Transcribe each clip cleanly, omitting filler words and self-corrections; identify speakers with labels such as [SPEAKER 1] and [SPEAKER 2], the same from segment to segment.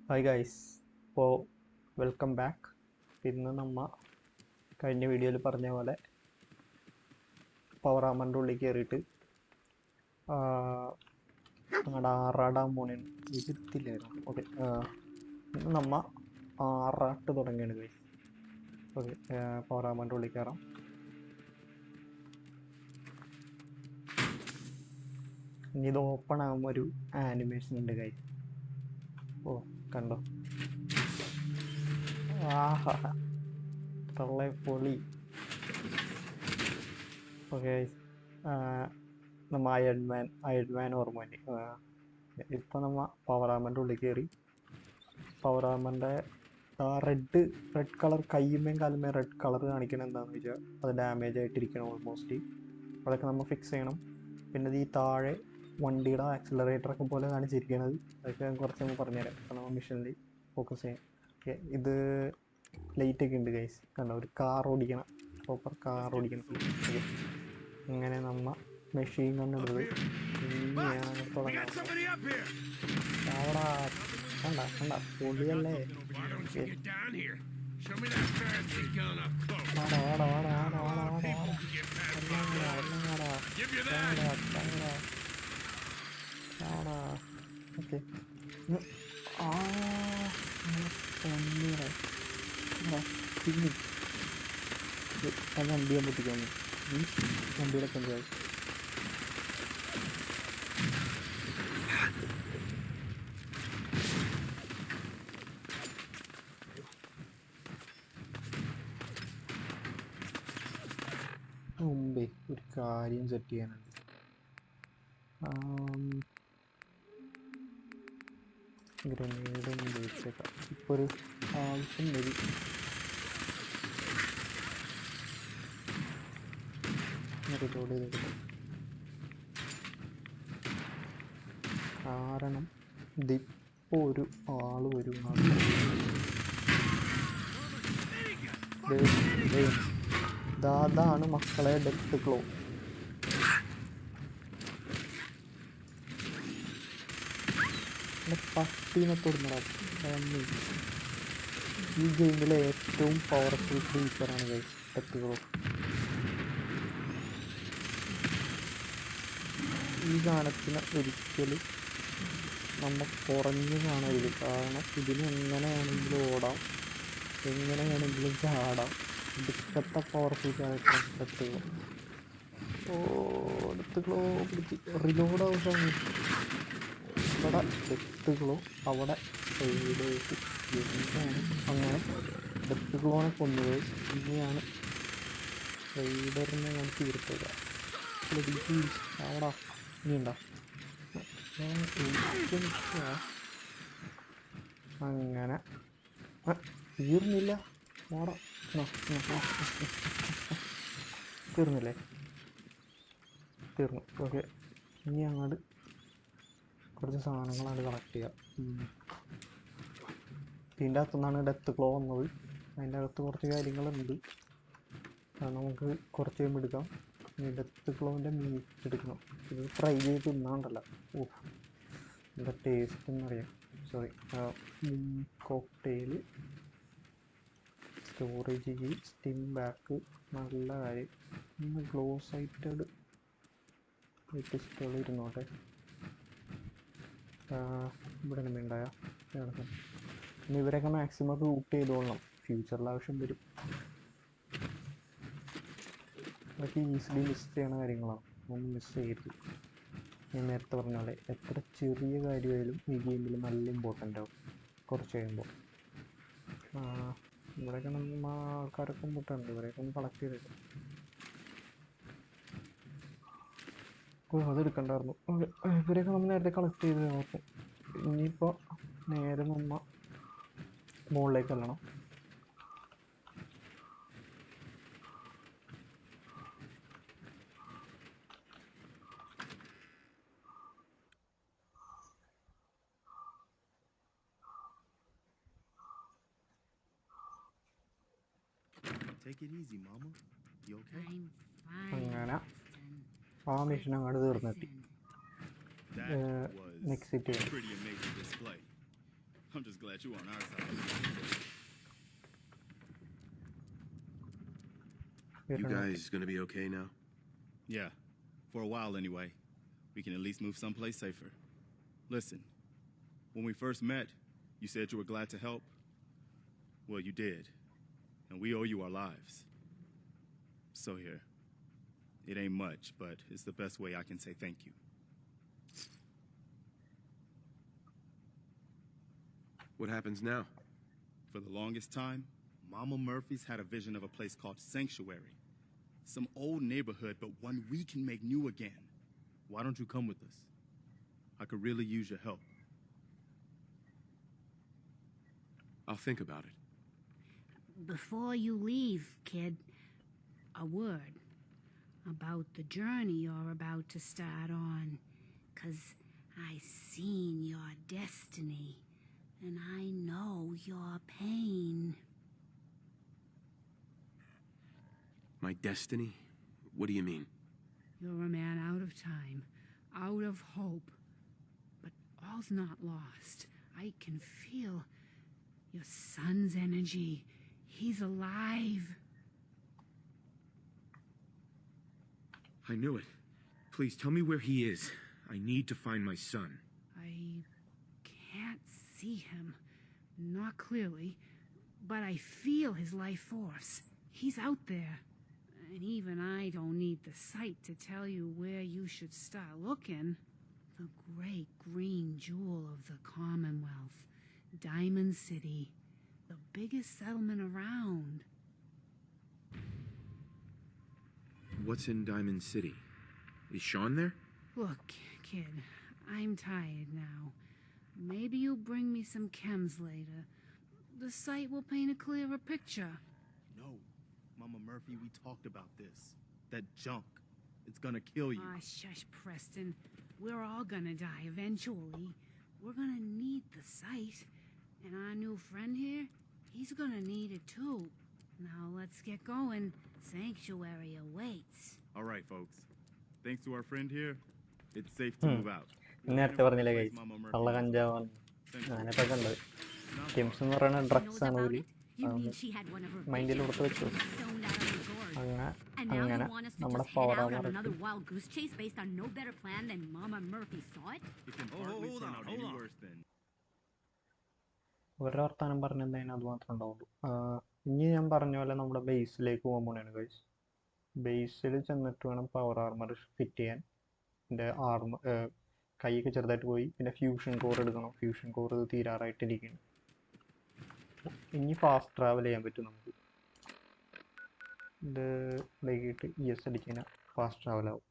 [SPEAKER 1] Hi guys, ഇപ്പോൾ welcome back. ഇന്ന് കഴിഞ്ഞ വീഡിയോയിൽ പറഞ്ഞ പോലെ പവർ ആമറിൻ്റെ ഉള്ളിൽ കയറിയിട്ട് ഞങ്ങളുടെ ആറാടാൻ പോണേന് ഇതില്ലായിരുന്നു. ഓക്കെ, ഇന്ന് ആറാട്ട് തുടങ്ങിയാണ് ഗൈസ്. ഓക്കെ, പവർ ആമറിൻ്റെ ഉള്ളിൽ കയറാം. ഇനി ഇത് ഓപ്പൺ ആകുമ്പോൾ ഒരു ആനിമേഷൻ ഉണ്ട് ഗൈസ്. ഓ കണ്ടോ, ആഹാ തള്ളെ പൊളി. ഓക്കെ, അയൺമാൻ ഓർമ്മ വേണ്ടി ഇപ്പം പവർ ആമറിൻ്റെ ഉള്ളിൽ കയറി. പവർ ആമറിൻ്റെ റെഡ് കളർ കയ്യുമേയും കാലുമേയും റെഡ് കളർ കാണിക്കണം. എന്താണെന്ന് വെച്ചാൽ അത് ഡാമേജ് ആയിട്ടിരിക്കണം ഓൾമോസ്റ്റ്. അതൊക്കെ നമ്മൾ ഫിക്സ് ചെയ്യണം. പിന്നെ ഈ താഴെ വണ്ടിയുടെ ആക്സിലറേറ്ററൊക്കെ പോലെ കാണിച്ചിരിക്കുന്നത്, അതൊക്കെ കുറച്ച് നമ്മൾ പറഞ്ഞുതരാം. അപ്പം നമ്മൾ മിഷനിൽ ഫോക്കസ് ചെയ്യാം. ഓക്കെ, ഇത് ലൈറ്റൊക്കെ ഉണ്ട് ഗൈസ്. കണ്ടോ, ഒരു കാർ ഓടിക്കണം, പ്രോപ്പർ കാർ ഓടിക്കണം. അങ്ങനെ മെഷീൻ കണ്ടെടുത്ത് തുടങ്ങാം. കണ്ട പൊളിയല്ലേ. ഓക്കെ, പിന്നെ വണ്ടി ഞാൻ പൊട്ടിക്കാന്ന് വണ്ടിയുടെ കൊണ്ടുപോയി. മുമ്പേ ഒരു കാര്യം സെറ്റ് ചെയ്യാനുണ്ട്. ഗ്രനേഡ് ഒന്ന് ഉപയോഗിച്ചേക്കാം. ഇപ്പോൾ ഒരു ആവശ്യം വരും. റിലോഡ് ചെയ്തെടുക്കാം. കാരണം ഇതിപ്പോൾ ഒരു ആള് വരും. അതാണ് മക്കളെ ഡെത്ത് ക്ലോ. പട്ടീനെ തൊടുന്നടാ. ഈ ഗെയിമിലെ ഏറ്റവും പവർഫുൾ ക്രീച്ചറാണ് ഡെത്ത് ക്ലോ. ഈ ഗാനത്തിന് ഒരിക്കലും നമ്മൾ കുറഞ്ഞു കാണരുത്. കാരണം ഇതിന് എങ്ങനെയാണെങ്കിലും ഓടാം, എങ്ങനെയാണെങ്കിലും ചാടാം. ഇടുക്കത്തെ പവർഫുൾ ക്യാരക്ടർ ഡെത്ത് ക്ലോ. ഡെത്ത് ക്ലോ റിലോഡ് ആവശ്യമാണ്. ഇവിടെ ഡെത്ത് ക്ലോ അവിടെ സൈഡായിട്ട് എന്താണ് അങ്ങനെ ഡെത്ത് ക്ലോനെ കൊണ്ടുപോയി. ഇനിയാണ് റൈഡറിനെ ഞാൻ തീർത്തത്. അവിടെ ഇനിയുണ്ടോ? അങ്ങനെ തീർന്നില്ല. തീർന്നില്ലേ? തീർന്നു. ഓക്കെ, ഇനി അങ്ങോട്ട് കുറച്ച് സാധനങ്ങളാണ് കളക്ട് ചെയ്യുക. ഇതിൻ്റെ അകത്തുനിന്നാണ് ഡെത്ത് ക്ലോ വന്നത്. അതിൻ്റെ അകത്ത് കുറച്ച് കാര്യങ്ങളുണ്ട്, അത് നമുക്ക് കുറച്ച് കഴിയുമ്പോൾ എടുക്കാം. ഇനി ഡെത്ത് ക്ലോവിൻ്റെ മീറ്റ് എടുക്കണം. ഇത് ഫ്രൈ ചെയ്ത് തിന്നാണ്ടല്ല. എന്താ ടേസ്റ്റ് എന്നറിയാം. Sorry, cocktail, storage key, steam back, നല്ല കാര്യം. ഗ്ലോ സൈറ്റഡ് പിസ്റ്റോൾ ഇരുന്നോട്ടെ. ഇവിടെ തന്നെ ഉണ്ടായ ഇനി ഇവരൊക്കെ മാക്സിമം റൂട്ട് ചെയ്തോളണം. ഫ്യൂച്ചറിൽ ആവശ്യം വരും. അതൊക്കെ ഈസിലി മിസ് ചെയ്യണ കാര്യങ്ങളാണ്. ഒന്നും മിസ് ചെയ്യരുത്. ഞാൻ നേരത്തെ പറഞ്ഞ പോലെ എത്ര ചെറിയ കാര്യമായാലും ഈ ഗെയിമിൽ നല്ല ഇമ്പോർട്ടൻ്റ് ആവും കുറച്ച് കഴിയുമ്പോൾ. ഇവിടെയൊക്കെ നമ്മൾ ആൾക്കാരൊക്കെ മുട്ടുണ്ട്. ഇവരെയൊക്കെ ഒന്ന് കളക്ട് ചെയ്തിട്ട് അതെടുക്കണ്ടായിരുന്നു. ഇവരെയൊക്കെ നമ്മൾ നേരത്തെ കളക്ട് ചെയ്ത് നോക്കും. ഇനിയിപ്പോൾ നേരെ മുകളിലേക്ക് അല്ലണം. അങ്ങനെ ആ മിഷൻ അങ്ങോട്ട് തീർന്നെത്തി. Next
[SPEAKER 2] I'm just glad you're on our side.
[SPEAKER 3] You guys gonna be okay now?
[SPEAKER 2] Yeah, for a while anyway. We can at least move someplace safer. Listen, when we first met, you said you were glad to help. Well, you did. And we owe you our lives. So here. It ain't much, but it's the best way I can say thank you.
[SPEAKER 3] What happens now?
[SPEAKER 2] For the longest time, Mama Murphy's had a vision of a place called Sanctuary. Some old neighborhood, but one we can make new again. Why don't you come with us? I could really use your help.
[SPEAKER 3] I'll think about it.
[SPEAKER 4] Before you leave, kid, a word about the journey you're about to start on. 'Cause I seen your destiny, and I know your pain.
[SPEAKER 3] My destiny? What do you mean?
[SPEAKER 4] You're a man out of time, out of hope. But all's not lost. I can feel your son's energy. He's alive.
[SPEAKER 5] I knew it. Please tell me where he is. I need to find my son.
[SPEAKER 4] I can't see him, not clearly, but I feel his life force. He's out there. And even I don't need the sight to tell you where you should start looking. The great green jewel of the Commonwealth, Diamond City, the biggest settlement around.
[SPEAKER 5] What's in Diamond City? Is Sean there?
[SPEAKER 4] Look, kid, I'm tired now. Maybe you'll bring me some chems later. The sight will paint a clearer picture.
[SPEAKER 2] No, Mama Murphy, we talked about this. That junk. It's gonna kill you.
[SPEAKER 4] Ah, shush, Preston. We're all gonna die eventually. We're gonna need the sight. And our new friend here, he's gonna need it too. Now let's get going. Sanctuary awaits.
[SPEAKER 2] All right, folks. Thanks to our friend here, it's safe to move out.
[SPEAKER 1] നേരത്തെ പറഞ്ഞില്ലേ guys കള്ള കഞ്ചാവാണ് ഞാനിപ്പോ കണ്ടത് കെംസ് എന്ന് പറയുന്ന drugs ആണ് ഒരു മൈൻഡിൽ കൊടുത്ത് വെച്ചു അങ്ങനെ അങ്ങനെ നമ്മുടെ പവർ ഒരു വർത്താനം പറഞ്ഞെന്തായാലും അത് മാത്രമേ ഉണ്ടാവുള്ളൂ. ഇനി ഞാൻ പറഞ്ഞ പോലെ നമ്മുടെ ബേസിലേക്ക് പോകാൻ പോണെയാണ് ഗൈസ്. ബേസിൽ ചെന്നിട്ട് വേണം പവർ ആർമർ ഫിറ്റ് ചെയ്യാൻ. എൻ്റെ ആർമർ കൈയൊക്കെ ചെറുതായിട്ട് പോയി. പിന്നെ ഫ്യൂഷൻ കോർ എടുക്കണം. ഫ്യൂഷൻ കോർ തീരാറായിട്ടിരിക്കുന്നു. ഇനി ഫാസ്റ്റ് ട്രാവൽ ചെയ്യാൻ പറ്റും നമുക്ക്. ഇത് വൈകിട്ട് ES അടിച്ച് കഴിഞ്ഞാൽ ഫാസ്റ്റ് ട്രാവൽ ആവും.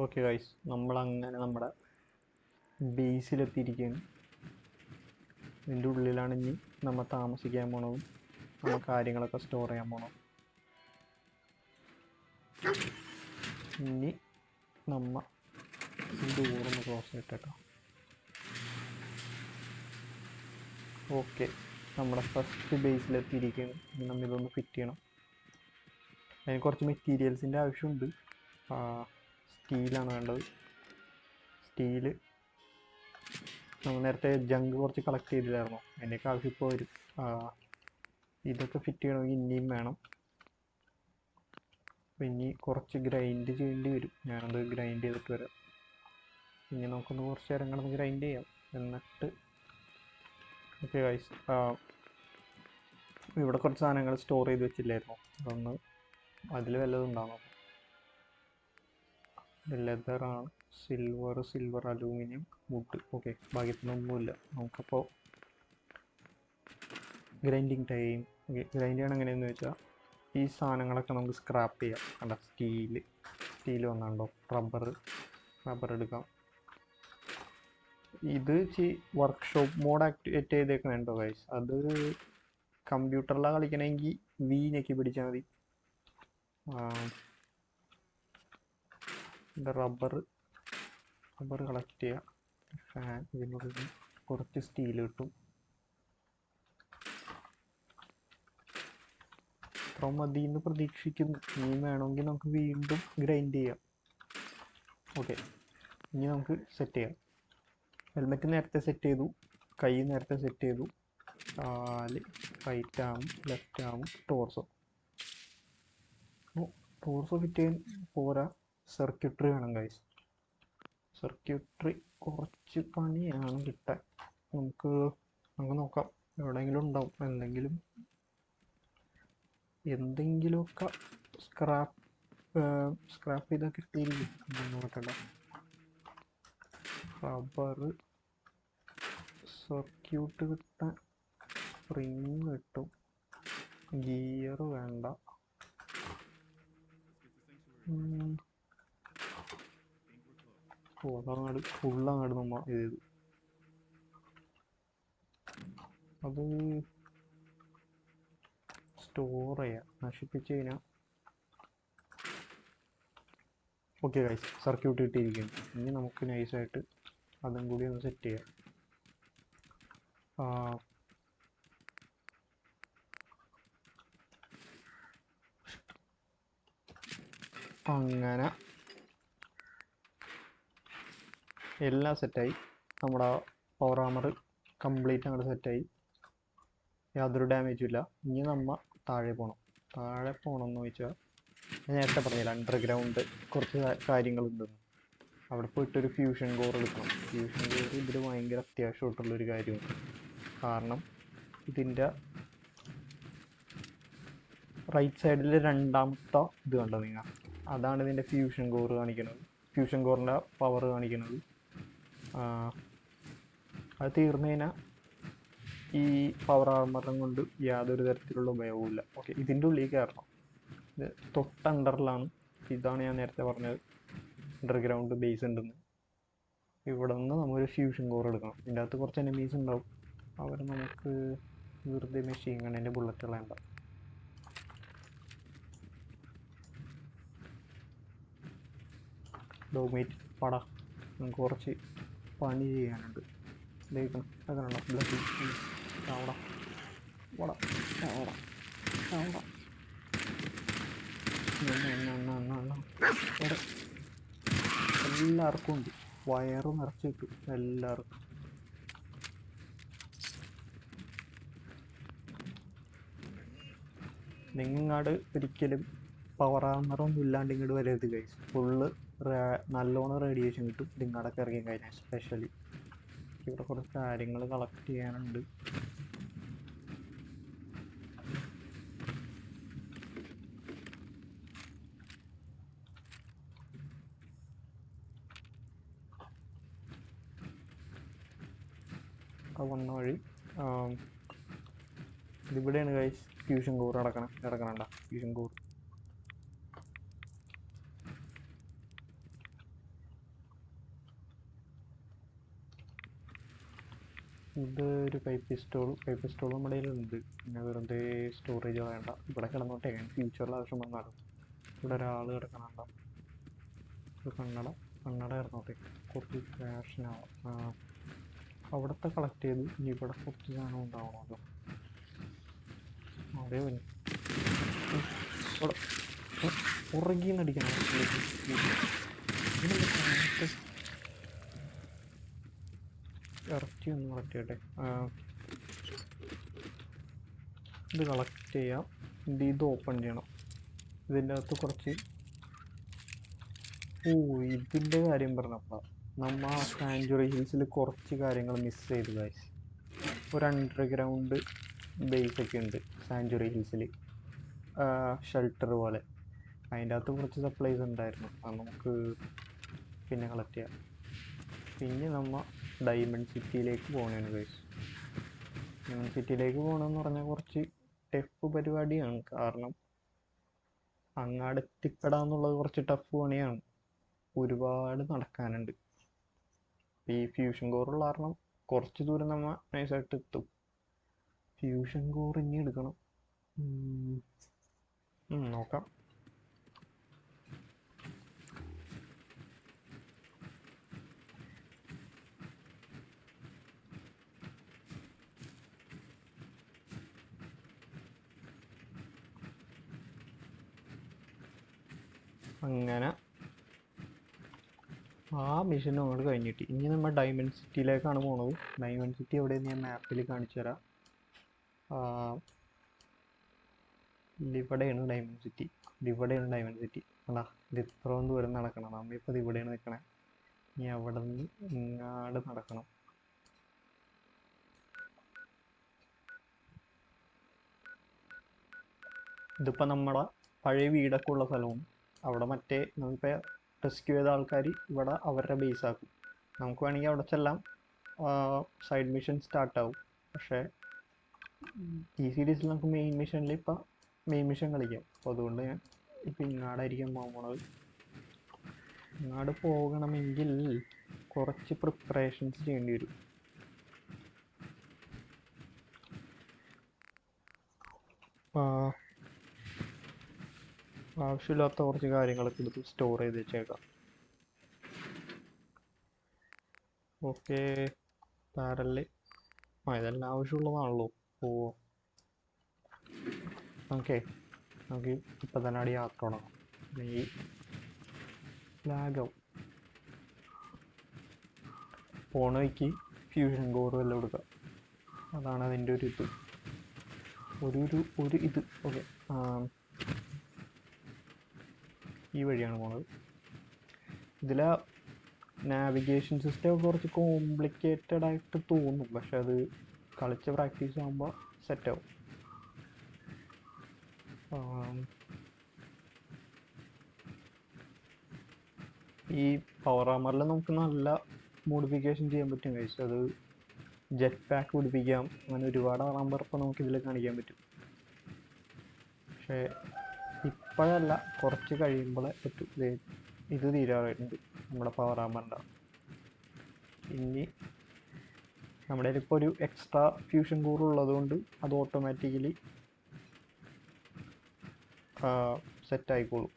[SPEAKER 1] ഓക്കെ ഗൈസ്, നമ്മളങ്ങനെ നമ്മുടെ ബേസിലെത്തിയിരിക്കുകയാണ്. ഇതിൻ്റെ ഉള്ളിലാണ് ഇനി നമ്മൾ താമസിക്കാൻ പോണതും നമ്മൾ കാര്യങ്ങളൊക്കെ സ്റ്റോർ ചെയ്യാൻ പോണം. ഇനി നമ്മ ഡോറൊന്ന് ക്ലോസ് ചെയ്തിട്ടോ. ഓക്കെ, നമ്മുടെ ഫസ്റ്റ് ബേസിലെത്തിയിരിക്കുകയാണ്. ഇനി നമ്മൾ ഇതൊന്ന് ഫിറ്റ് ചെയ്യണം. അതിന് കുറച്ച് മെറ്റീരിയൽസിൻ്റെ ആവശ്യമുണ്ട്. സ്റ്റീലാണ് വേണ്ടത്. സ്റ്റീല് നമ്മൾ നേരത്തെ ജങ്ക് കുറച്ച് കളക്ട് ചെയ്തില്ലായിരുന്നോ, അതിൻ്റെയൊക്കെ ആവശ്യം ഇപ്പോൾ വരും. ഇതൊക്കെ ഫിറ്റ് ചെയ്യണമെങ്കിൽ ഇനിയും വേണം. അപ്പം ഇനി കുറച്ച് ഗ്രൈൻഡ് ചെയ്യേണ്ടി വരും. ഞാനത് ഗ്രൈൻഡ് ചെയ്തിട്ട് വരാം. ഇനി നമുക്കൊന്ന് കുറച്ച് നേരം കിടന്ന് ഗ്രൈൻഡ് ചെയ്യാം. എന്നിട്ട് ഓക്കെ ഗൈസ്, ഇവിടെ കുറച്ച് സാധനങ്ങൾ സ്റ്റോർ ചെയ്ത് വെച്ചില്ലായിരുന്നു. അതൊന്ന് അതിൽ വല്ലതും ഉണ്ടാകും. ലെതറാണ്, സിൽവർ, അലൂമിനിയം, വുഡ്. ഓക്കെ, ഭാഗ്യത്തിനൊന്നുമില്ല. നമുക്കപ്പോൾ ഗ്രൈൻഡിങ് ടൈം. ഓക്കെ, ഗ്രൈൻഡ് ചെയ്യണം എങ്ങനെയെന്ന് വെച്ചാൽ ഈ സാധനങ്ങളൊക്കെ നമുക്ക് സ്ക്രാപ്പ് ചെയ്യാം. കണ്ട സ്റ്റീൽ വന്നുണ്ടോ, റബ്ബർ എടുക്കാം. ഇത് വർക്ക്ഷോപ്പ് മോഡ് ആക്ടിവേറ്റ് ചെയ്തേക്കണുണ്ടോ ഗൈസ്. അത് കമ്പ്യൂട്ടറിലാണ് കളിക്കണമെങ്കിൽ V ഞെക്കി പിടിച്ചാൽ മതി. റബ്ബർ കളക്ട് ചെയ്യുക. ഫാൻ, ഇതിനുള്ളിൽ കുറച്ച് സ്റ്റീൽ കിട്ടും. ഇത്ര മതി എന്ന് പ്രതീക്ഷിക്കുന്നു. ഇനി വേണമെങ്കിൽ നമുക്ക് വീണ്ടും ഗ്രൈൻഡ് ചെയ്യാം. ഓക്കെ, ഇനി നമുക്ക് സെറ്റ് ചെയ്യാം. ഹെൽമെറ്റ് നേരത്തെ സെറ്റ് ചെയ്തു, കൈ നേരത്തെ സെറ്റ് ചെയ്തു, കാല്, right arm, left arm, torso. Torso fit ചെയ്യാൻ പോരാ, സർക്യൂട്ടറി വേണം ഗൈസ്. സർക്യൂട്ടറി കുറച്ച് പണിയാണ് കിട്ടാൻ. നമുക്ക് നോക്കാം, എവിടെയെങ്കിലും ഉണ്ടാവും എന്തെങ്കിലുമൊക്കെ സ്ക്രാപ്പ് ചെയ്താൽ കിട്ടിയിരിക്കും. നോക്കണ്ട, റബ്ബർ, സർക്യൂട്ട് കിട്ടാൻ സ്പ്രിങ് കിട്ടും, ഗിയർ വേണ്ട. അതങ്ങാട് ഫുള്ളങ്ങാട് നമ്മ ഇത് അത് സ്റ്റോർ ചെയ്യാം, നശിപ്പിച്ച് കഴിഞ്ഞാൽ. ഓക്കെ ഗൈസ്, സർക്യൂട്ട് കിട്ടിയിരിക്കുന്നു. ഇനി നമുക്ക് നൈസായിട്ട് അതും കൂടി ഒന്ന് സെറ്റ് ചെയ്യാം. അങ്ങനെ എല്ലാം സെറ്റായി. നമ്മുടെ പവർ ആമർ കംപ്ലീറ്റ് അങ്ങോട്ട് സെറ്റായി, യാതൊരു ഡാമേജും ഇല്ല. ഇനി നമ്മ താഴെ പോകണം എന്ന് ചോദിച്ചാൽ, ഞാൻ നേരത്തെ പറഞ്ഞില്ല അണ്ടർഗ്രൗണ്ട് കുറച്ച് കാര്യങ്ങളുണ്ടെന്ന്. അവിടെ പോയിട്ടൊരു ഫ്യൂഷൻ കോർ എടുക്കണം. ഫ്യൂഷൻ കോർ ഇതിൽ ഭയങ്കര അത്യാവശ്യമായിട്ടുള്ളൊരു കാര്യമാണ്. കാരണം ഇതിൻ്റെ റൈറ്റ് സൈഡിൽ രണ്ടാമത്തെ ഇത് കണ്ടോ നിങ്ങൾ, അതാണ് ഇതിൻ്റെ ഫ്യൂഷൻ കോർ കാണിക്കുന്നത്, ഫ്യൂഷൻ കോറിൻ്റെ പവർ കാണിക്കുന്നത്. അത് തീർന്നു കഴിഞ്ഞാൽ ഈ പവർ ആർമറും കൊണ്ട് യാതൊരു തരത്തിലുള്ള ഉപയോഗവുമില്ല. ഓക്കെ, ഇതിൻ്റെ ഉള്ളിൽ കയറണം. ഇത് തൊട്ട് അണ്ടറിലാണ്. ഇതാണ് ഞാൻ നേരത്തെ പറഞ്ഞത് അണ്ടർഗ്രൗണ്ട് ബേസ് ഉണ്ടെന്ന്. ഇവിടെ നിന്ന് നമ്മളൊരു ഫ്യൂഷൻ കോർ എടുക്കണം. ഇതിൻ്റെ അകത്ത് കുറച്ച് എനിമീസ് ഉണ്ടാവും, അവർ നമുക്ക് വെറുതെ മെഷീൻ ഗണ്ണിൻ്റെ ബുള്ളറ്റ് കളയണ്ട. ഡോമേറ്റ് പടാ, നമുക്ക് കുറച്ച് പണി ചെയ്യാനുണ്ട്. ദഹിക്കണം, അതൊക്കെ ബ്ലഡ് അവിടെ വട അവിടെ അവിടെ എല്ലാവർക്കും ഉണ്ട്, വയറ് നിറച്ച് കിട്ടും എല്ലാവർക്കും. നിങ്ങാട് ഒരിക്കലും പവർ ആർമറൊന്നും ഇല്ലാണ്ട് ഇങ്ങോട്ട് വരരുത് ഗൈസ്. ഫുള്ള് നല്ലോണം റേഡിയേഷൻ കിട്ടും നിങ്ങടൊക്കെ ഇറങ്ങി കഴിഞ്ഞാൽ. സ്പെഷ്യലി ഇവിടെ കുറച്ച് കാര്യങ്ങൾ കളക്ട് ചെയ്യാനുണ്ട്. വന്ന വഴി ഇതിവിടെയാണ് ഗൈസ് ഫ്യൂഷൻ കോർ കിടക്കണണ്ട. ഫ്യൂഷൻ കോർ ഇത് ഒരു പൈപ്പ് പിസ്റ്റോൾ നമ്മുടെ കയ്യിലുണ്ട്. പിന്നെ വെറുതെ സ്റ്റോറേജ് കളയണ്ട, ഇവിടെ കിടന്നോട്ടെ. ഫ്യൂച്ചറിൽ ആവശ്യം വന്നാലും. ഇവിടെ ഒരാൾ കിടക്കണണ്ട, ഒരു കണ്ണട ഇറന്നോട്ടെ, കുറച്ച് ഫാഷനാവും. അവിടുത്തെ കളക്ട് ചെയ്തു. ഇനി ഇവിടെ കുറച്ച് സാധനം ഉണ്ടാവണമല്ലോ. അതേ വരും ഇവിടെ പുറകിന്ന് അടിക്കണം. ഇറച്ചി ഒന്ന് കളക്ട് ചെയ്യട്ടെ. ഇത് കളക്ട് ചെയ്യാം. ഇത് ഓപ്പൺ ചെയ്യണം. ഇതിൻ്റെ അകത്ത് കുറച്ച് ഇതിൻ്റെ കാര്യം പറഞ്ഞപ്പോൾ നമ്മ സാഞ്ചുറി ഹിൽസിൽ കുറച്ച് കാര്യങ്ങൾ മിസ് ചെയ്തു ഗൈസ്. ഒരു അണ്ടർഗ്രൗണ്ട് ബേസ് ഒക്കെ ഉണ്ട് സാഞ്ചുറി ഹിൽസിൽ, ഷെൽട്ടർ പോലെ. അതിൻ്റെ അകത്ത് കുറച്ച് സപ്ലൈസ് ഉണ്ടായിരുന്നു, അത് നമുക്ക് പിന്നെ കളക്ട് ചെയ്യാം. പിന്നെ നമ്മൾ ഡയമണ്ട് സിറ്റിയിലേക്ക് പോകണേന് ഗൈസ്. ഡയമണ്ട് സിറ്റിയിലേക്ക് പോകണമെന്ന് പറഞ്ഞാൽ കുറച്ച് ടഫ് പരിപാടിയാണ്. കാരണം അങ്ങാട് എത്തിപ്പെടാന്നുള്ളത് കുറച്ച് ടഫ് പണിയാണ്, ഒരുപാട് നടക്കാനുണ്ട്. ഈ ഫ്യൂഷൻ കോറുള്ള കാരണം കുറച്ച് ദൂരം നമ്മൾ നൈസായിട്ട് എത്തും. ഫ്യൂഷൻ കോർ ഇനി എടുക്കണം, നോക്കാം. അങ്ങനെ ആ മിഷൻ അങ്ങോട്ട് കഴിഞ്ഞിട്ട് ഇനി നമ്മൾ ഡയമണ്ട് സിറ്റിയിലേക്കാണ് പോണത്. ഡയമണ്ട് സിറ്റി എവിടെയെന്ന് ഞാൻ മാപ്പിൽ കാണിച്ചു തരാം. ഇവിടെയാണ് ഡയമണ്ട് സിറ്റി. അതാ ഇത് ഇത്രയും ദൂരം നടക്കണം. നമ്മളിപ്പോൾ ഇത് ഇവിടെയാണ് നിൽക്കണേ. ഇനി അവിടെ നിന്ന് ഇങ്ങാട് നടക്കണം. ഇതിപ്പോൾ നമ്മുടെ പഴയ വീടൊക്കെ ഉള്ള സ്ഥലമാണ്. അവിടെ മറ്റേ നമ്മളിപ്പോൾ റെസ്ക്യൂ ചെയ്ത ആൾക്കാർ ഇവിടെ അവരുടെ ബേസ് ആക്കും. നമുക്ക് വേണമെങ്കിൽ അവിടെ ചെല്ലാം, സൈഡ് മിഷൻ സ്റ്റാർട്ടാവും. പക്ഷേ ഈ സീരീസിൽ നമുക്ക് മെയിൻ മിഷനിൽ ഇപ്പം മെയിൻ മിഷൻ കളിക്കാം. അപ്പോൾ അതുകൊണ്ട് ഞാൻ ഇപ്പം ഇങ്ങാടായിരിക്കും പോകണത്. ഇങ്ങാട് പോകണമെങ്കിൽ കുറച്ച് പ്രിപ്പറേഷൻസ് ചെയ്യേണ്ടി വരും. ആവശ്യമില്ലാത്ത കുറച്ച് കാര്യങ്ങളൊക്കെ എടുത്ത് സ്റ്റോർ ചെയ്ത് വെച്ചേക്കാം. ഓക്കെ, പാരല് ഇതെല്ലാം ആവശ്യമുള്ളതാണല്ലോ. ഓക്കെ, നമുക്ക് ഇപ്പം തന്നെ അവിടെ യാത്ര തുടങ്ങാം. ഈ ലാഗാവും. പോണ വഴിക്ക് ഫ്യൂഷൻ കോറും എല്ലാം എടുക്കുക. അതാണ് അതിൻ്റെ ഒരു ഇത്. ഒരു ഇത്. ഓക്കെ, ഈ വഴിയാണ് പോണത്. ഇതിലെ നാവിഗേഷൻ സിസ്റ്റം കുറച്ച് കോംപ്ലിക്കേറ്റഡ് ആയിട്ട് തോന്നും, പക്ഷെ അത് കളിച്ച് പ്രാക്ടീസ് ആകുമ്പോൾ സെറ്റാവും. ഈ പവർ ആമറിൽ നമുക്ക് നല്ല മോഡിഫിക്കേഷൻ ചെയ്യാൻ പറ്റും ഗൈസ്. അത് ജെറ്റ് പാക്ക് പിടിപ്പിക്കാം, അങ്ങനെ ഒരുപാട് ആറാമ്പർ ഇപ്പം നമുക്ക് ഇതിൽ കാണിക്കാൻ പറ്റും. പക്ഷേ ഇപ്പോഴല്ല, കുറച്ച് കഴിയുമ്പോഴേ പറ്റും. ഇത് തീരാറുണ്ട് നമ്മുടെ പവർ ആമറിൻ്റെ. ഇനി നമ്മുടെ കയ്യിലിപ്പോൾ ഒരു എക്സ്ട്രാ ഫ്യൂഷൻ കൂർ ഉള്ളതുകൊണ്ട് അത് ഓട്ടോമാറ്റിക്കലി സെറ്റ് ആയിക്കോളും.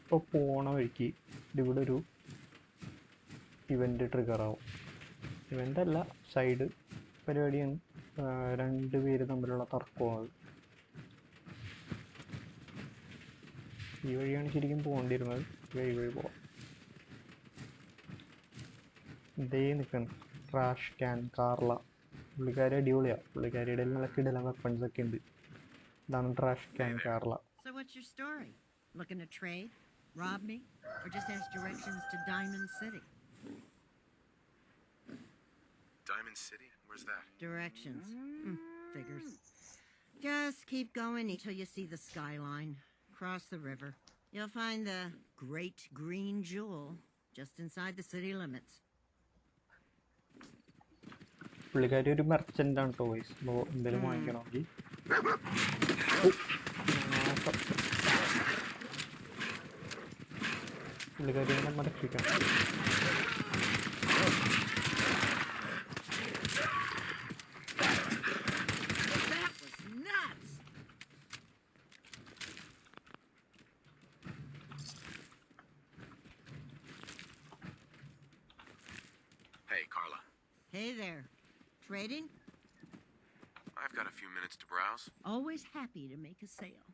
[SPEAKER 1] ഇപ്പോൾ പോണ വഴിക്ക് ഇവിടെ ഒരു ഇവൻ്റ് ട്രിഗർ ആവും. ഇവൻ്റ് അല്ല, സൈഡ് പരിപാടിയാണ്. രണ്ട് പേര് തമ്മിലുള്ള തർക്കമാണ്. ഈ വഴിയാണ് ശരിക്കും പോകേണ്ടിയിരുന്നത്. ഈ വഴി പോവാം. ഇതേ നിൽക്കുന്നു ട്രാഷ് ക്യാൻ കാർല. പുള്ളിക്കാരി അടിപൊളിയാണ്. പുള്ളിക്കാരിയുടെ നല്ല കിടലൻ വെപ്പൺസ് ഒക്കെ ഉണ്ട്. ഇതാണ് trash can Carla.
[SPEAKER 6] So what's your story? Looking to trade? Rob me? Or just ask directions to Diamond City?
[SPEAKER 3] Diamond City? Where's that?
[SPEAKER 6] Directions. Figures. Just keep going until you see the skyline. Cross the river. You'll find the Great Green Jewel just inside the city limits.
[SPEAKER 1] പുള്ളിക്കാരി ഒരു merchant ആണ് കേട്ടോ voice. അപ്പോൾ എന്തെങ്കിലും വാങ്ങിക്കണമെങ്കിൽ പുള്ളിക്കാരി നമ്മൾ രക്ഷിക്കണം.
[SPEAKER 6] That was nuts!
[SPEAKER 3] Hey, Carla.
[SPEAKER 6] Hey there. Trading?
[SPEAKER 3] I've got a few minutes to browse.
[SPEAKER 6] Always happy to make a sale.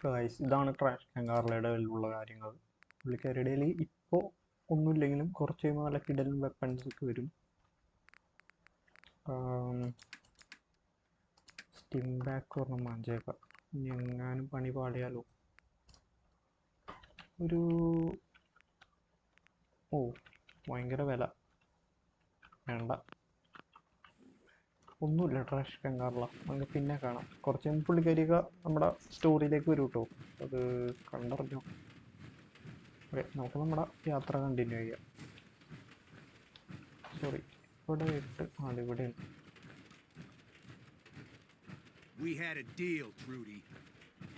[SPEAKER 1] Guys, ഇതാണ് ട്രാഷ് ക്യാൻ കാർലയുടെ ഉള്ള കാര്യങ്ങൾ. പുള്ളിക്കാരിയുടെ ഇപ്പോൾ ഒന്നുമില്ലെങ്കിലും കുറച്ച് കഴിയുമ്പോൾ നല്ല കിടലും വെപ്പൺസ് ഒക്കെ വരും. സ്റ്റിം ബാക്ക് ഒരെണ്ണം വാങ്ങിച്ചേക്കാം. ഇനി എങ്ങാനും പണി പാടിയാലോ. ഒരു ഭയങ്കര വില വേണ്ട. ഒന്നുമില്ല ട്രാഷ് ക്യാൻ കാർല. നമുക്ക് പിന്നെ കാണാം. കുറച്ച് കഴിയുമ്പോൾ പുള്ളിക്കാരിയൊക്കെ നമ്മുടെ സ്റ്റോറിയിലേക്ക് വരും കേട്ടോ. അത് കണ്ടറിഞ്ഞു. ഓക്കെ, നമുക്ക് നമ്മുടെ യാത്ര കണ്ടിന്യൂ ചെയ്യാം. സോറി, ഇവിടെ ഇട്ട് അതിവിടെയാണ്.
[SPEAKER 7] We had a deal, Trudy.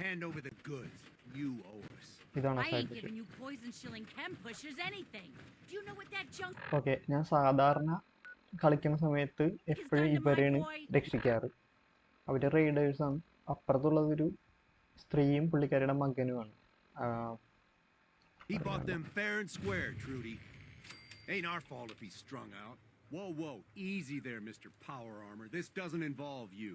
[SPEAKER 7] Hand over the goods. You owe us.
[SPEAKER 1] ഇതാണ്
[SPEAKER 4] I
[SPEAKER 1] side
[SPEAKER 4] ain't
[SPEAKER 1] mission.
[SPEAKER 4] giving you poison shilling chem pushers anything. Do you know what that junk?
[SPEAKER 1] Okay, ഞാൻ സാധാരണ കളിക്കുന്ന സമയത്ത് എപ്പോഴും ഇവരെയാണ് രക്ഷിക്കാറ്. അവർ റൈഡേഴ്സാണ്. അപ്പുറത്തുള്ളതൊരു സ്ത്രീയും പുള്ളിക്കാരിയുടെ മകനുമാണ്.
[SPEAKER 7] He bought them fair and square, Trudy. Ain't our fault if he's strung out. Whoa, whoa. Easy there, Mr. Power Armor. This doesn't involve you.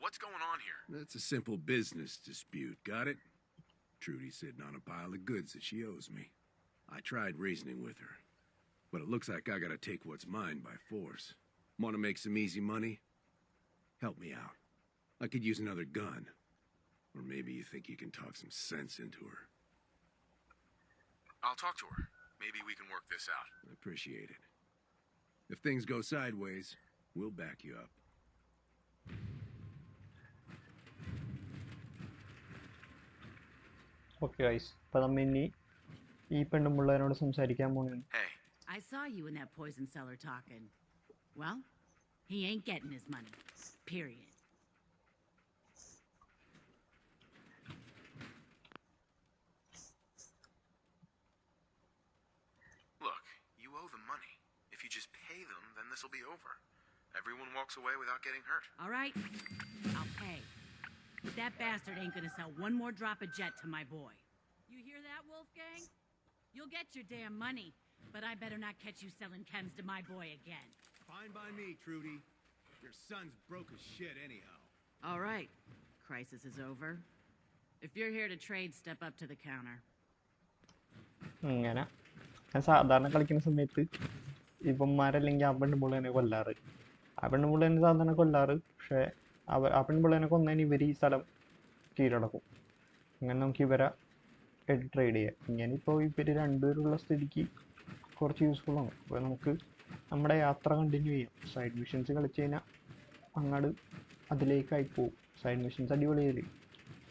[SPEAKER 3] What's going on here? That's a simple business dispute, got it? Trudy's sitting on a pile of goods that she owes me. I tried reasoning with her, but it looks like I gotta take what's mine by force. Want to make some easy money? Help me out. I could use another gun. Or maybe you think you can talk some sense into her. I'll talk to her. Maybe we can work this out. I appreciate it. If things go sideways, we'll back you up.
[SPEAKER 1] Okay guys, അപ്പോൾ നമ്മൾ ഇനി ഈ പെണ്ണുമ്പിള്ളേനോട് സംസാരിക്കാൻ പോകുന്നു.
[SPEAKER 3] Hey.
[SPEAKER 8] I saw you in that poison cellar talking. Well, he ain't getting his money. Period.
[SPEAKER 3] Look, you owe them money. If you just pay them, then this'll be over. Everyone walks away without getting hurt.
[SPEAKER 8] All right, I'll pay. But that bastard ain't gonna sell one more drop of jet to my boy. You hear that, Wolfgang? You'll get your damn money, but I better not catch you selling chems to my boy again.
[SPEAKER 7] Fine by me, Trudy. Your son's broke as shit anyhow.
[SPEAKER 8] All right, crisis is over. If you're here to trade, step up to the counter.
[SPEAKER 1] അങ്ങനെ ഞാൻ സാധാരണ കളിക്കുന്ന സമയത്ത് ഇവന്മാരല്ലെങ്കിൽ ആ പെണ്ണുമ്പിള്ളേനെ കൊല്ലാറ്. ആ പെണ്ണുമ്പിള്ളേനെ സാധാരണ കൊല്ലാറ്. പക്ഷേ ആ പെണ്ണുമ്പിള്ളേനെ കൊന്നതിന് ഇവർ ഈ സ്ഥലം കീഴടക്കും. അങ്ങനെ നമുക്ക് ഇവരെ ട്രേഡ് ചെയ്യാം. ഇങ്ങനെ ഇപ്പോൾ ഇവർ രണ്ടുപേരുള്ള സ്ഥിതിക്ക് കുറച്ച് യൂസ്ഫുൾ ആണ്. അപ്പോൾ നമുക്ക് നമ്മുടെ യാത്ര കണ്ടിന്യൂ ചെയ്യാം. സൈഡ് മിഷൻസ് കളിച്ച് കഴിഞ്ഞാൽ അങ്ങോട്ട് അതിലേക്കായി പോകും. സൈഡ് മിഷൻസ് അടിപൊളിയായി,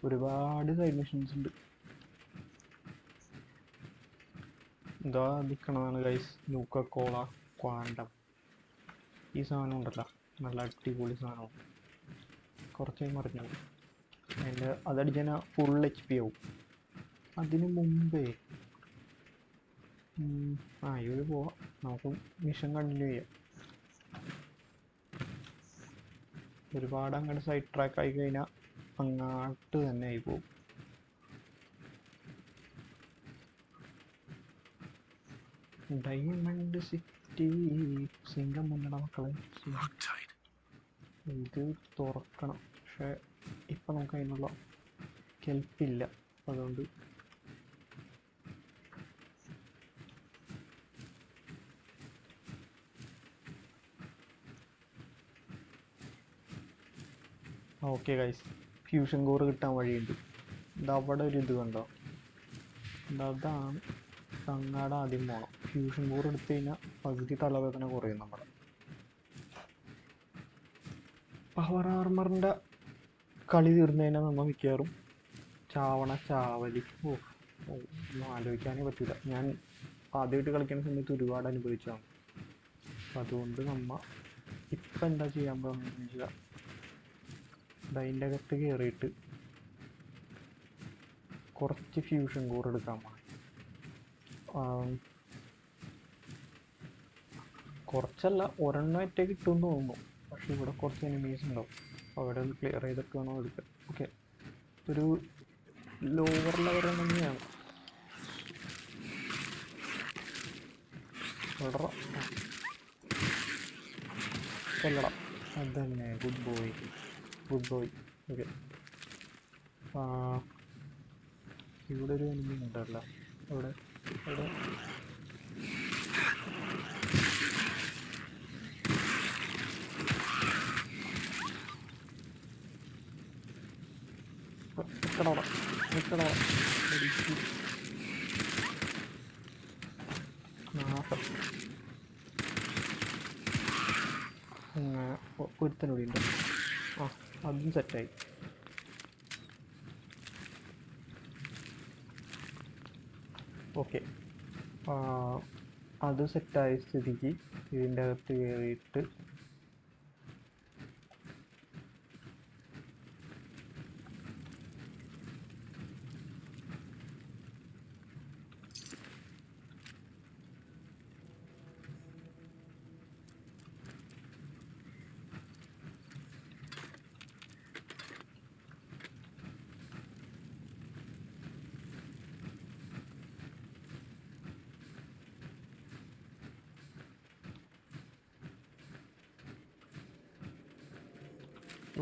[SPEAKER 1] ഒരുപാട് സൈഡ് മിഷൻസ് ഉണ്ട്. എന്താ നിൽക്കണതാണ് ഗൈസ്, ന്യൂക്ക കോള ക്വാണ്ടം. ഈ സാധനം ഉണ്ടല്ലോ, നല്ല അടിപൊളി സാധനമാണ്. കുറച്ചായി മറിഞ്ഞു അതിൻ്റെ അതടിച്ചാൽ ഫുൾ HP ആവും. അതിന് മുമ്പേ ഇവര് പോവാം. നമുക്ക് മിഷൻ കണ്ടിന്യൂ ചെയ്യാം. ഒരുപാട് അങ്ങോട്ട് സൈഡ് ട്രാക്ക് ആയി കഴിഞ്ഞാൽ അങ്ങോട്ട് തന്നെ ആയി പോകും. ഡയമണ്ട് സിറ്റി സിംഗം മുന്നട മക്കളെ. ഇത് തുറക്കണം, പക്ഷെ ഇപ്പം നമുക്ക് അതിനുള്ള കെൽപ്പില്ല. അതുകൊണ്ട് ഓക്കെ ഗൈസ്, ഫ്യൂഷൻ കോർ കിട്ടാൻ വഴിയുണ്ട്. ഇതവിടെ ഒരു ഇത് കണ്ടോ, അതാണ് അങ്ങാട് ആദ്യം പോകണം. ഫ്യൂഷൻ കോർ എടുത്തു കഴിഞ്ഞാൽ പകുതി തലവേദന കുറയും നമ്മുടെ. പവർ ആർമറിൻ്റെ കളി തീർന്നു കഴിഞ്ഞാൽ നമ്മൾ മിക്കവാറും ചാവലി. ഒന്നും ആലോചിക്കാനേ പറ്റില്ല. ഞാൻ ആദ്യമായിട്ട് കളിക്കുന്ന സമയത്ത് ഒരുപാട് അനുഭവിച്ചതാണ്. അപ്പം അതുകൊണ്ട് നമ്മൾ ഇപ്പം എന്താ ചെയ്യാൻ പോകുന്നതെന്ന് വെച്ചാൽ അതിൻ്റെ അകത്ത് കയറിയിട്ട് കുറച്ച് ഫ്യൂഷൻ കോർ എടുക്കാൻ പോകണം. കുറച്ചല്ല, ഒരെണ്ണമായിട്ടേ കിട്ടുമെന്ന് തോന്നുന്നു. പക്ഷെ ഇവിടെ കുറച്ച് എനിമീസ് ഉണ്ടാവും. അവിടെ ഒന്ന് ക്ലിയർ ചെയ്തൊക്കെ വേണം എടുക്കാൻ. ഓക്കെ, ഒരു ലോവർ ലെവൽ തന്നെയാണ്. കൊല്ലണം, അത് തന്നെ. Good boy. ഓക്കെ, ഇവിടെ ഒരു എനിമി ഉണ്ടല്ലോ. അവിടെ നിൽക്കണോ. ഒരുത്തനൂടി ഉണ്ട്. അതും സെറ്റായി. ഓക്കെ, അത് സെറ്റായ സ്ഥിതിക്ക് ഇതിൻ്റെ അകത്ത് കയറിയിട്ട്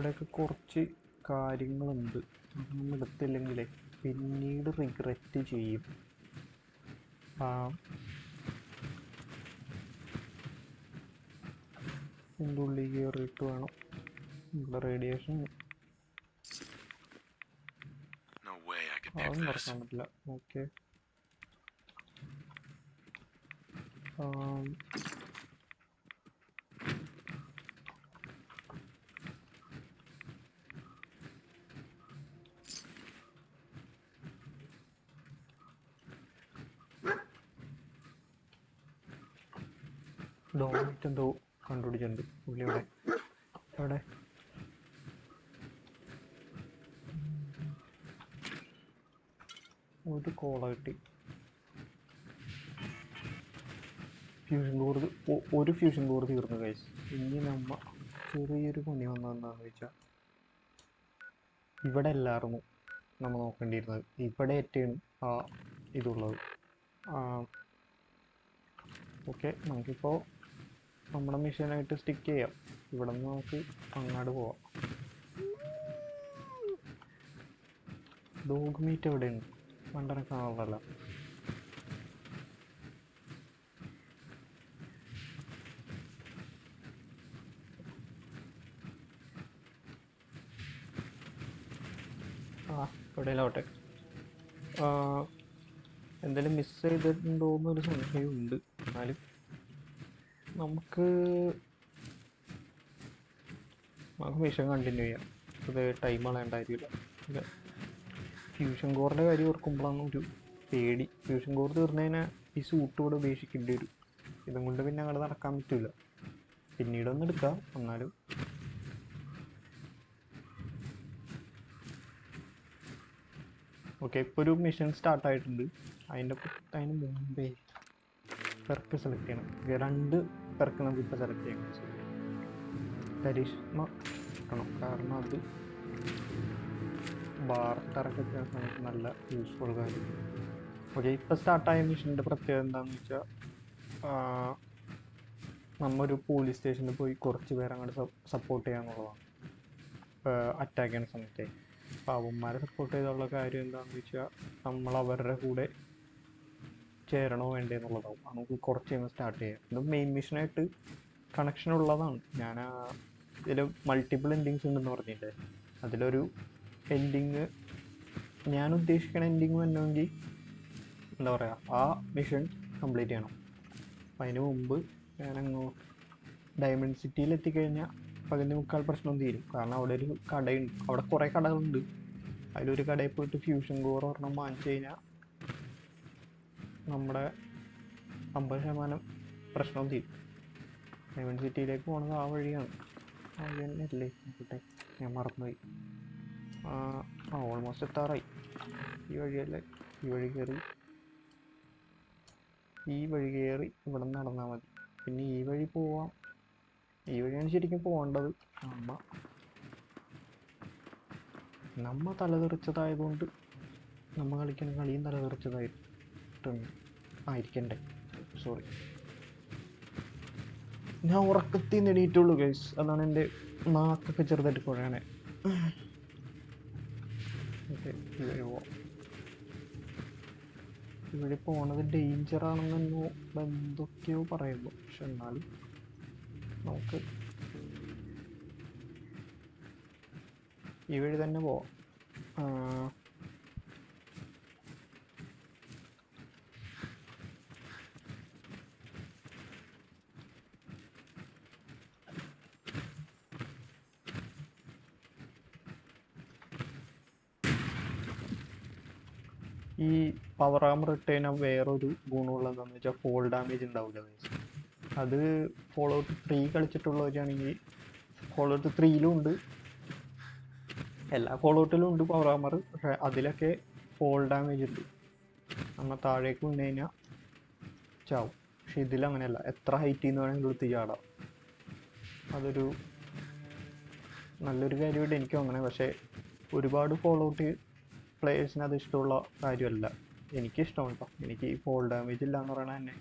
[SPEAKER 1] ഇവിടെയൊക്കെ കുറച്ച് കാര്യങ്ങളുണ്ട്. അതൊന്നും എടുത്തില്ലെങ്കിലേ പിന്നീട് റിഗ്രറ്റ് ചെയ്യും. ഇതിൻ്റെ ഉള്ളിൽ കയറിയിട്ട് വേണം. ഇവിടെ റേഡിയേഷൻ അതൊന്നും നടക്കാൻ പറ്റില്ല. ഓക്കെ, ഡോമിറ്റ് എന്തോ കണ്ടുപിടിച്ചിട്ടുണ്ട് പുള്ളി. ഇവിടെ എവിടെ? ഒരു കോള കിട്ടി. ഫ്യൂഷൻ കോർ, ഒരു ഫ്യൂഷൻ കോർ തീർന്നു ഗൈസ്. ഇനി നമ്മ ചെറിയൊരു പണി വന്നതെന്താണെന്ന് വെച്ചാൽ ഇവിടെ അല്ലായിരുന്നു നമ്മൾ നോക്കേണ്ടിയിരുന്നത്. ഇവിടെ ഏറ്റവും ഇതുള്ളത്. ഓക്കെ, നമുക്കിപ്പോൾ നമ്മുടെ മിഷനായിട്ട് സ്റ്റിക്ക് ചെയ്യാം. ഇവിടെ നിന്ന് നമുക്ക് അങ്ങോട്ട് പോവാം. ഡോഗ് മീറ്റ് എവിടെയുണ്ട്? വണ്ടനെ കാണാറില്ല. എവിടെയാലോട്ടെ. എന്തെങ്കിലും മിസ് ചെയ്തിട്ടുണ്ടോ എന്നൊരു സംശയമുണ്ട്. എന്നാലും നമുക്ക് മിഷൻ കണ്ടിന്യൂ ചെയ്യാം. ഇത് ടൈം കളയണ്ടായിരിക്കില്ല. പിന്നെ ഫ്യൂഷൻ കോറിൻ്റെ കാര്യം ഓർക്കുമ്പോഴാണ് ഒരു പേടി. ഫ്യൂഷൻ കോർ തീർന്നു കഴിഞ്ഞാൽ ഈ സൂട്ട് ഇവിടെ ഉപേക്ഷിക്കേണ്ടി വരും. ഇതും കൊണ്ട് പിന്നെ അങ്ങോട്ട് നടക്കാൻ പറ്റില്ല. പിന്നീടൊന്നും എടുക്കാം. എന്നാലും ഓക്കെ, ഇപ്പോൾ ഒരു മിഷൻ സ്റ്റാർട്ടായിട്ടുണ്ട്. അതിന് മുമ്പേ പെർക്ക് സെലക്ട് ചെയ്യണം. 2 പെർക്ക് നമുക്കിപ്പോൾ സെലക്ട് ചെയ്യാൻ കഴിയും. കരിഷ്മ കിട്ടണം, കാരണം അത് വാർത്തറൊക്കെ ചെയ്യാൻ സമയത്ത് നല്ല യൂസ്ഫുൾ കാര്യം. ഓക്കെ, ഇപ്പോൾ സ്റ്റാർട്ടായ മിഷൻ്റെ പ്രത്യേകത എന്താണെന്ന് വെച്ചാൽ നമ്മൊരു പോലീസ് സ്റ്റേഷനിൽ പോയി കുറച്ച് പേരെ അങ്ങോട്ട് സപ്പോർട്ട് ചെയ്യാന്നുള്ളതാണ്. അറ്റാക്ക് ചെയ്യുന്ന സമയത്തെ പാവന്മാരെ സപ്പോർട്ട് ചെയ്തുള്ള കാര്യം എന്താണെന്ന് വെച്ചാൽ നമ്മൾ അവരുടെ കൂടെ ചേരണോ വേണ്ടേ എന്നുള്ളതാവും. നമുക്ക് കുറച്ച് കഴിയുമ്പോൾ സ്റ്റാർട്ട് ചെയ്യാം. ഇത് മെയിൻ മിഷനായിട്ട് കണക്ഷൻ ഉള്ളതാണ്. ഞാൻ ഇതിൽ മൾട്ടിപ്പിൾ എൻഡിങ്സ് ഉണ്ടെന്ന് പറഞ്ഞില്ലേ, അതിലൊരു എൻഡിങ് ഞാൻ ഉദ്ദേശിക്കുന്ന എൻഡിങ് വരണമെങ്കിൽ എന്താ പറയുക, ആ മിഷൻ കംപ്ലീറ്റ് ചെയ്യണം. അപ്പം അതിന് മുമ്പ് ഞാനങ്ങ് ഡയമണ്ട് സിറ്റിയിൽ എത്തിക്കഴിഞ്ഞാൽ പകുതി മുക്കാൽ പ്രശ്നം തീരും. കാരണം അവിടെ ഒരു കടയുണ്ട്, അവിടെ കുറേ കടകളുണ്ട്. അതിലൊരു കടയിൽ പോയിട്ട് ഫ്യൂഷൻ കോർ ഒരെണ്ണം വാങ്ങിച്ചു കഴിഞ്ഞാൽ നമ്മുടെ 50% പ്രശ്നം തീരും. ഡയമണ്ട് സിറ്റിയിലേക്ക് പോകുന്നത് ആ വഴിയാണ്. ആ വഴി തന്നെ അല്ലേ? നോക്കട്ടെ, ഞാൻ മറന്നുപോയി. ഓൾമോസ്റ്റ് എത്താറായി. ഈ വഴിയല്ലേ? ഈ വഴി കയറി ഇവിടെ നിന്ന് നടന്നാൽ മതി. പിന്നെ ഈ വഴി പോവാം. ഈ വഴിയാണ് ശരിക്കും പോകേണ്ടത്. നമ്മ തലതെറിച്ചതായതുകൊണ്ട് നമ്മൾ കളിക്കുന്ന കളിയും ആയിരിക്കണ്ടേ. സോറി, ഞാൻ ഉറക്കത്തിൽ നേടിയിട്ടുള്ളൂ ഗൈസ്. അതാണ് എൻ്റെ നാക്കൊക്കെ ചെറുതായിട്ട് കുഴയണേ. ഓക്കെ, ഇവിടെ പോണത് ഡേഞ്ചർ ആണെന്നോ എന്തൊക്കെയോ പറയുന്നു. പക്ഷെ എന്നാലും നമുക്ക് ഈ വഴി തന്നെ പോവാം. ഈ പവർ ആർമർ ഇട്ട് കഴിഞ്ഞാൽ വേറൊരു ഗുണമുള്ളതെന്ന് വെച്ചാൽ ഫോൾ ഡാമേജ് ഉണ്ടാവില്ല. അത് ഫോൾ ഔട്ട് 3 കളിച്ചിട്ടുള്ളവരാണെങ്കിൽ ഫോൾ ഔട്ട് 3ലും ഉണ്ട്, എല്ലാ ഫോൾ ഔട്ടിലും ഉണ്ട് പവർ ആർമർ. പക്ഷെ അതിലൊക്കെ ഫോൾ ഡാമേജ് ഉണ്ട്. നമ്മൾ താഴേക്ക് വീണ് കഴിഞ്ഞാൽ ചാവും. പക്ഷെ ഇതിലങ്ങനെയല്ല, എത്ര ഹൈറ്റിൽ നിന്ന് വേണമെങ്കിൽ എടുത്ത് ചാടാം. അതൊരു നല്ലൊരു കാര്യമായിട്ട് എനിക്ക് അങ്ങനെ. പക്ഷേ ഒരുപാട് ഫോൾ ഔട്ട് പ്ലേയേഴ്സിന് അത് ഇഷ്ടമുള്ള കാര്യമല്ല. എനിക്കിഷ്ടമാണ് കേട്ടോ. എനിക്ക് ഈ ഫോൾ ഡാമേജ് ഇല്ല എന്ന് പറയണത് തന്നെ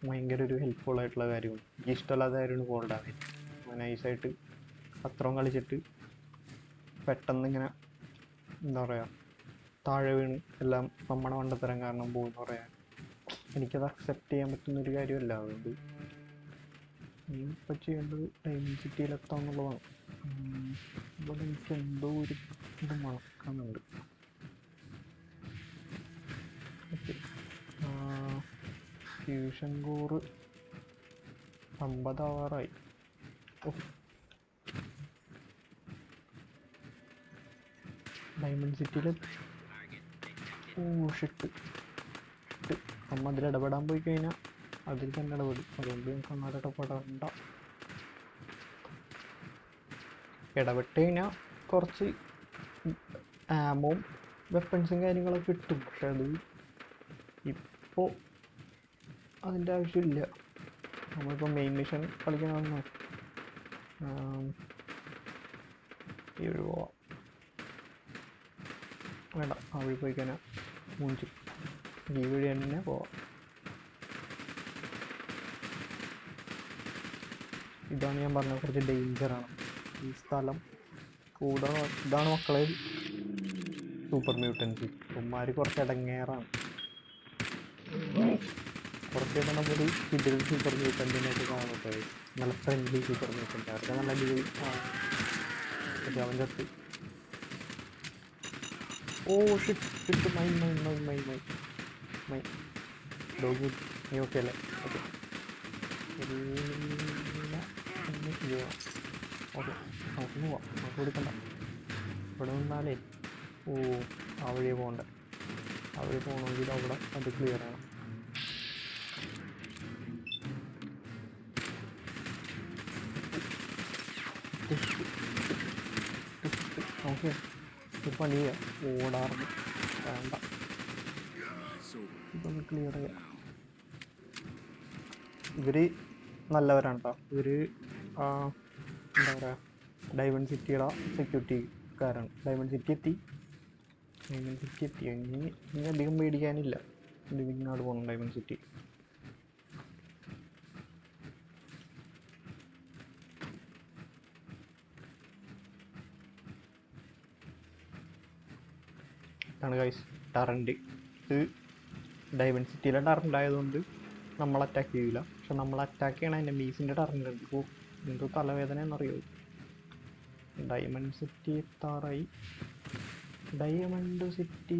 [SPEAKER 1] ഭയങ്കര ഒരു ഹെൽപ്ഫുൾ ആയിട്ടുള്ള കാര്യമാണ്. എനിക്ക് ഇഷ്ടമല്ലാത്ത കാര്യമാണ് ഫോൾ ഡാമേജ്. നൈസായിട്ട് അത്രയും കളിച്ചിട്ട് പെട്ടെന്ന് ഇങ്ങനെ എന്താ പറയുക താഴെ വീണ് എല്ലാം നമ്മുടെ മണ്ടത്തരം കാരണം പോകുമെന്ന് പറയാൻ എനിക്കത് അക്സെപ്റ്റ് ചെയ്യാൻ പറ്റുന്നൊരു കാര്യമല്ല. അതുകൊണ്ട് ഇപ്പം ചെയ്യേണ്ടത് ഡയമണ്ട് സിറ്റിയിലെത്താം എന്നുള്ളതാണ്. ഇവിടെ എനിക്ക് എന്തോ ഒരു ഇത് മണക്കുന്നുണ്ട്. ഓക്കെ, ഫ്യൂഷൻ കോറ് 50 ആവാറായി. ഡയമണ്ട് സിറ്റിയിൽ ഷിട്ട് നമ്മ അതിൽ ഇടപെടാൻ പോയി കഴിഞ്ഞാൽ അതിൽ തന്നെ ഇടപെടും. അതുകൊണ്ട് നമുക്ക് അങ്ങോട്ട് ഇടപെടണ്ട. ഇടപെട്ട് കഴിഞ്ഞാൽ കുറച്ച് ആമോം വെപ്പൺസും കാര്യങ്ങളൊക്കെ കിട്ടും. പക്ഷെ അത് ഇപ്പോൾ അതിൻ്റെ ആവശ്യമില്ല. നമ്മളിപ്പോൾ മെയിൻ മിഷൻ കളിക്കണമെന്നോ ഈ വഴി പോവാം. വേണ്ട, ആ വഴി പോയി കഴിഞ്ഞാൽ മൂഞ്ചി. ഈ വഴി തന്നെ പോവാം. ഇതാണ് ഞാൻ പറഞ്ഞ കുറച്ച് ഡേഞ്ചറാണ് ഈ സ്ഥലം. കൂടാതെ ഇതാണ് മക്കളെ സൂപ്പർ മ്യൂട്ടൻസ്. ഉമ്മാർ കുറച്ച് ഇടങ്ങേറാണ്. കുറച്ച് നമ്മളൊരു ഇതിൽ സൂപ്പർ മ്യൂട്ടൻറ്റിനായിട്ട് കാണട്ടെ. നല്ല ഫ്രണ്ട്ലി സൂപ്പർ മ്യൂട്ടൻ്റ്. അവർക്ക് നല്ല അടിപൊളി. പക്ഷെ അവൻ ചത്ത്. Oh shit my my my my my my dog. നീ ഓക്കെ അല്ലേ? ഓക്കെ ഓക്കെ, നമുക്ക് പോവാം. നമുക്ക് കൊടുക്കണ്ട. ഇവിടെ നിന്നാലേ ആ വഴിയെ പോകണ്ട. ആ വഴി പോകണമെങ്കിൽ അവിടെ അത് ക്ലിയറാണ്. നമുക്ക് ഒരു പണി ചെയ്യാം. ഓടാറുണ്ട് വേണ്ട, ഇതൊന്ന് ക്ലിയർ ചെയ്യാം. ഇവർ നല്ലവരാണ് കേട്ടോ. ഇവർ എന്താ പറയുക ഡയമണ്ട് സിറ്റിയുടെ സെക്യൂരിറ്റിക്കാരാണ്. ഡയമണ്ട് സിറ്റി എത്തി. ഇനി അധികം പേടിക്കാനില്ല. ലിവിങ്ങിനോട് പോകണം ഡയമണ്ട് സിറ്റി. ഇതാണ് ഗൈസ് ടറൻറ്റ്. ഇത് ഡയമണ്ട് സിറ്റിയിലെ ടറൻറ്റ് ആയതുകൊണ്ട് നമ്മൾ അറ്റാക്ക് ചെയ്യില്ല. പക്ഷെ നമ്മൾ അറ്റാക്ക് ചെയ്യണ എൻ്റെ മീസിൻ്റെ ടറൻറ്റ് ഉണ്ട്. ഇപ്പോൾ എന്തോ തലവേദന എന്നറിയോ. ഡയമണ്ട് സിറ്റി എത്താറായി. Diamond City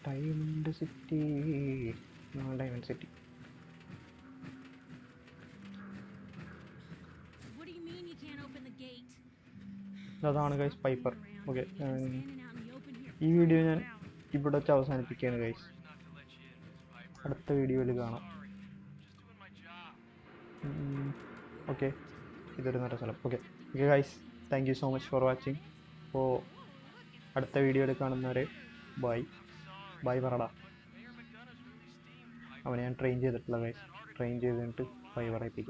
[SPEAKER 1] Diamond City Diamond City. അതാണ് ഗൈസ് പൈപ്പർ. ഓക്കെ, ഈ വീഡിയോ ഞാൻ ഇവിടെ വെച്ച് അവസാനിപ്പിക്കുകയാണ് ഗൈസ്. അടുത്ത വീഡിയോയിൽ കാണാം. ഓക്കെ, ഇതൊരു നല്ല സ്ഥലം. Okay okay guys, thank you so much for watching. അപ്പോൾ അടുത്ത വീഡിയോയിൽ കാണുന്നവരെ ബൈ ബൈ പറടാ. അവനെ ഞാൻ ട്രെയിൻ ചെയ്തിട്ടില്ല ഗൈസ്. ട്രെയിൻ ചെയ്തിട്ട് ബൈ പറയിപ്പിക്കും.